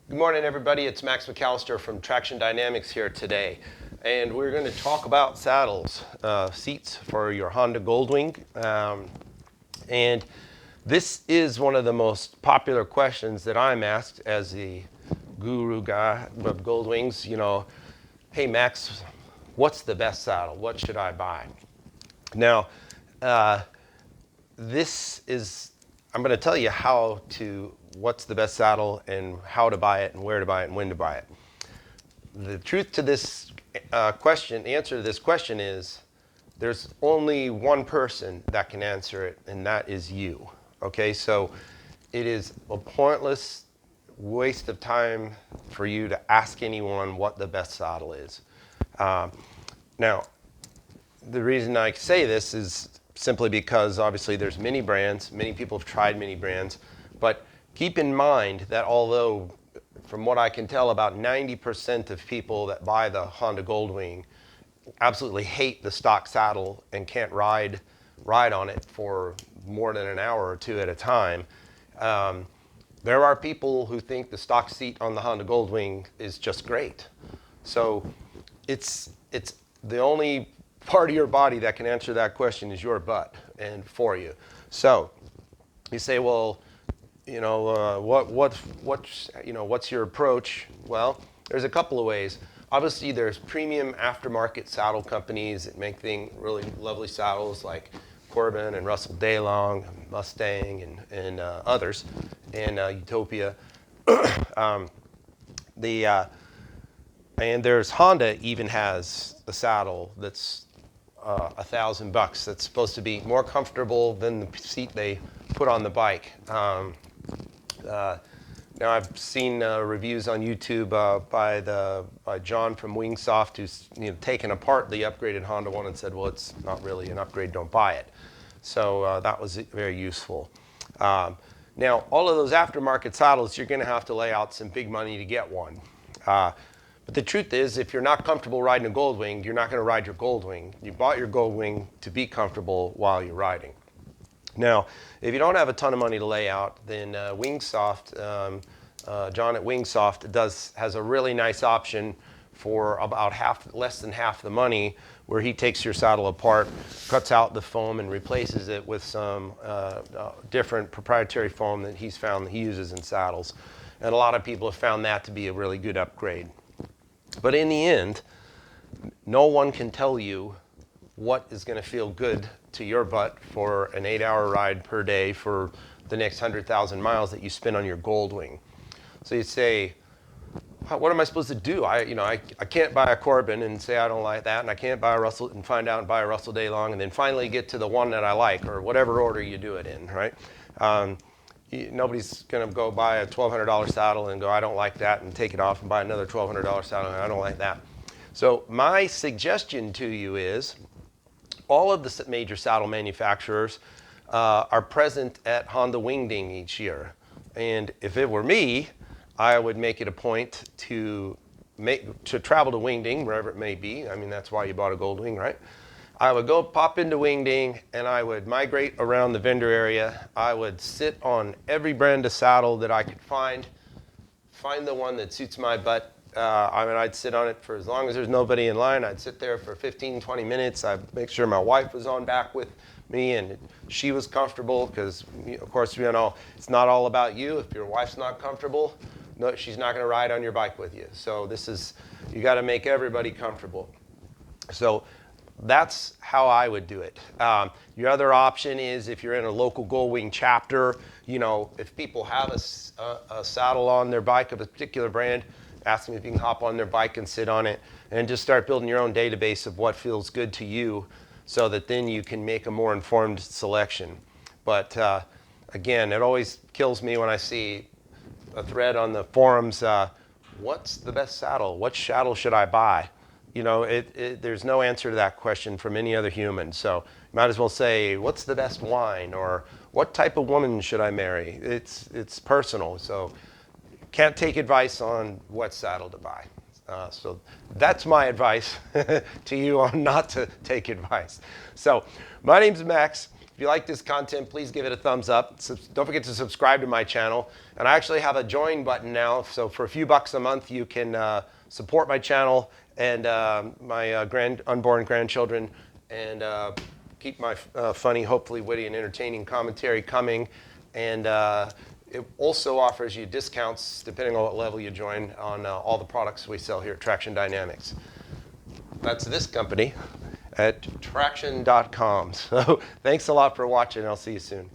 Good morning, everybody. It's Max McAllister from Traxxion Dynamics here today. And we're going to talk about saddles, seats for your Honda Goldwing. And this is one of the most popular questions that I'm asked as the guru guy of Goldwings. You know, hey, Max, what's the best saddle? What should I buy? Now, I'm going to tell you what's the best saddle and how to buy it and where to buy it and when to buy it. The truth to this question, the answer to this question is there's only one person that can answer it, and that is you. Okay, so it is a pointless waste of time for you to ask anyone what the best saddle is. Now, the reason I say this is simply because obviously there's many brands, many people have tried many brands, but keep in mind that although from what I can tell about 90% of people that buy the Honda Goldwing absolutely hate the stock saddle and can't ride on it for more than an hour or two at a time, there are people who think the stock seat on the Honda Goldwing is just great. So it's the only part of your body that can answer that question is your butt and for you. So you say, well, you know, what's your approach? Well, there's a couple of ways. Obviously, there's premium aftermarket saddle companies that make really lovely saddles like Corbin and Russell Daylong, Mustang, and others, and Utopia. And there's Honda even has a saddle that's $1,000 that's supposed to be more comfortable than the seat they put on the bike. Now I've seen reviews on YouTube by John from Wingsoft, who's taken apart the upgraded Honda one and said, well, it's not really an upgrade, don't buy it. So that was very useful. Now all of those aftermarket saddles, you're going to have to lay out some big money to get one. But the truth is, if you're not comfortable riding a Goldwing, you're not going to ride your Goldwing. You bought your Goldwing to be comfortable while you're riding. Now, if you don't have a ton of money to lay out, then Wingsoft, John at Wingsoft has a really nice option for about less than half the money, where he takes your saddle apart, cuts out the foam, and replaces it with some different proprietary foam that he's found that he uses in saddles. And a lot of people have found that to be a really good upgrade. But in the end, no one can tell you what is going to feel good to your butt for an 8-hour ride per day for the next 100,000 miles that you spend on your Goldwing. So you say, what am I supposed to do? I can't buy a Corbin and say I don't like that, and I can't buy a Russell and find out and buy a Russell Daylong, and then finally get to the one that I like, or whatever order you do it in, right? Nobody's going to go buy a $1,200 saddle and go, I don't like that, and take it off and buy another $1,200 saddle, and I don't like that. So my suggestion to you is all of the major saddle manufacturers are present at Honda Wingding each year. And if it were me, I would make it a point to travel to Wingding, wherever it may be. I mean, that's why you bought a Goldwing, right? I would go pop into Wingding, and I would migrate around the vendor area. I would sit on every brand of saddle that I could find the one that suits my butt. I'd sit on it for as long as there's nobody in line. I'd sit there for 15, 20 minutes. I'd make sure my wife was on back with me and she was comfortable, because, of course, it's not all about you. If your wife's not comfortable, no, she's not going to ride on your bike with you. So you got to make everybody comfortable. So that's how I would do it. Your other option is if you're in a local Goldwing chapter, if people have a saddle on their bike of a particular brand, ask them if you can hop on their bike and sit on it, and just start building your own database of what feels good to you, so that then you can make a more informed selection. But again, it always kills me when I see a thread on the forums, what's the best saddle? What saddle should I buy? There's no answer to that question from any other human. So you might as well say, what's the best wine? Or what type of woman should I marry? It's personal. So can't take advice on what saddle to buy. So that's my advice to you on not to take advice. So my name's Max. If you like this content, please give it a thumbs up. Don't forget to subscribe to my channel. And I actually have a join button now, so for a few bucks a month, you can support my channel and my unborn grandchildren, and keep my funny, hopefully witty, and entertaining commentary coming. And it also offers you discounts, depending on what level you join, on all the products we sell here at Traxxion Dynamics. That's this company at Traxxion.com. So thanks a lot for watching. I'll see you soon.